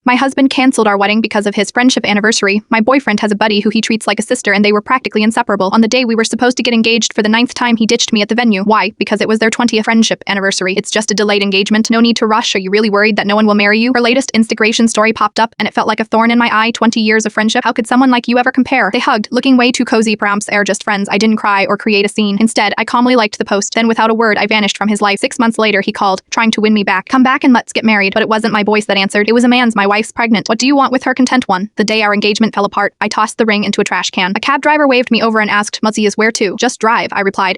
My husband canceled our wedding because of his friendship anniversary. My boyfriend has a buddy who he treats like a sister and they were practically inseparable. On the day we were supposed to get engaged for the 9th time, he ditched me at the venue. Why? Because it was their 20th friendship anniversary. It's just a delayed engagement. No need to rush. Are you really worried that no one will marry you? Her latest Instagram story popped up and it felt like a thorn in my eye. 20 years of friendship. How could someone like you ever compare? They hugged, looking way too cozy. Perhaps they're just friends. I didn't cry or create a scene. Instead, I calmly liked the post. Then without a word, I vanished from his life. 6 months later, he called, trying to win me back. Come back and let's get married. But it wasn't my voice that answered. It was a man's. My wife's pregnant. What do you want with her? Content one. The day our engagement fell apart, I tossed the ring into a trash can. A cab driver waved me over and asked, Muzzy is where to? Just drive, I replied.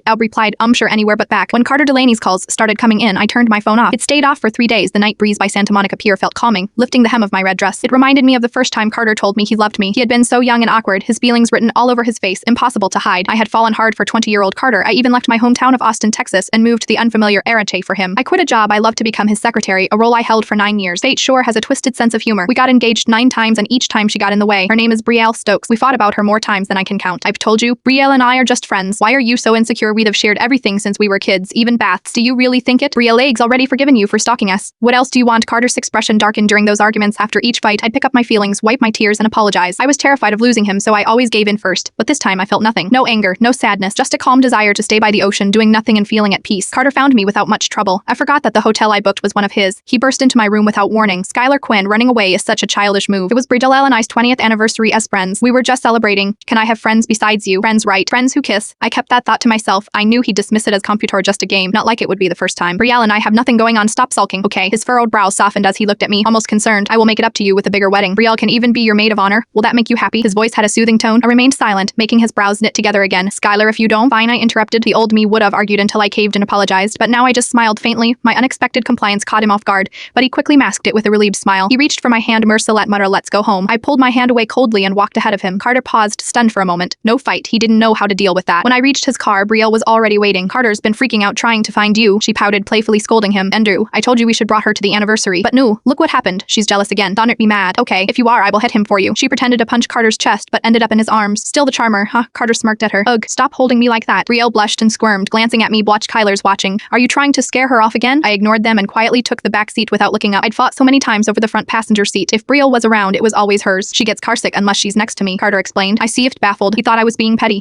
Sure, anywhere but back. When Carter Delaney's calls started coming in, I turned my phone off. It stayed off for 3 days. The night breeze by Santa Monica Pier felt calming, lifting the hem of my red dress. It reminded me of the first time Carter told me he loved me. He had been so young and awkward, his feelings written all over his face, impossible to hide. I had fallen hard for 20-year-old Carter. I even left my hometown of Austin, Texas, and moved to the unfamiliar Arete for him. I quit a job I loved to become his secretary, a role I held for 9 years. Fate sure has a twisted sense of humor. We got engaged 9 times and each time she got in the way. Her name is Brielle Stokes. We fought about her more times than I can count. I've told you, Brielle and I are just friends. Why are you so insecure? We'd have shared everything since we were kids, even baths. Do you really think it? Brielle Eggs already forgiven you for stalking us. What else do you want? Carter's expression darkened during those arguments. After each fight, I'd pick up my feelings, wipe my tears, and apologize. I was terrified of losing him, so I always gave in first. But this time I felt nothing. No anger, no sadness, just a calm desire to stay by the ocean, doing nothing and feeling at peace. Carter found me without much trouble. I forgot that the hotel I booked was one of his. He burst into my room without warning. Skylar Quinn running away is such a childish move. It was Brielle and I's 20th anniversary as friends. We were just celebrating. Can I have friends besides you? Friends, right? Friends who kiss. I kept that thought to myself. I knew he'd dismiss it as computer, just a game. Not like it would be the first time. Brielle and I have nothing going on. Stop sulking. Okay. His furrowed brow softened as he looked at me, almost concerned. I will make it up to you with a bigger wedding. Brielle can even be your maid of honor. Will that make you happy? His voice had a soothing tone. I remained silent, making his brows knit together again. Skylar, if you don't, fine, I interrupted. The old me would have argued until I caved and apologized, but now I just smiled faintly. My unexpected compliance caught him off guard, but he quickly masked it with a relieved smile. He reached for my hand. Mercer let mutter, let's go home. I pulled my hand away coldly and walked ahead of him. Carter paused, stunned for a moment. No fight. He didn't know how to deal with that. When I reached his car, Brielle was already waiting. Carter's been freaking out trying to find you, she pouted, playfully scolding him. Andrew, I told you we should brought her to the anniversary. But no, look what happened. She's jealous again. Don't be mad. Okay, if you are, I will hit him for you. She pretended to punch Carter's chest, but ended up in his arms. Still the charmer, huh? Carter smirked at her. Ugh, stop holding me like that. Brielle blushed and squirmed, glancing at me. Watched Kyler's watching. Are you trying to scare her off again? I ignored them and quietly took the back seat without looking up. I'd fought so many times over the front passenger seat. If Brielle was around, it was always hers. She gets carsick unless she's next to me, Carter explained. I seethed, baffled. He thought I was being petty.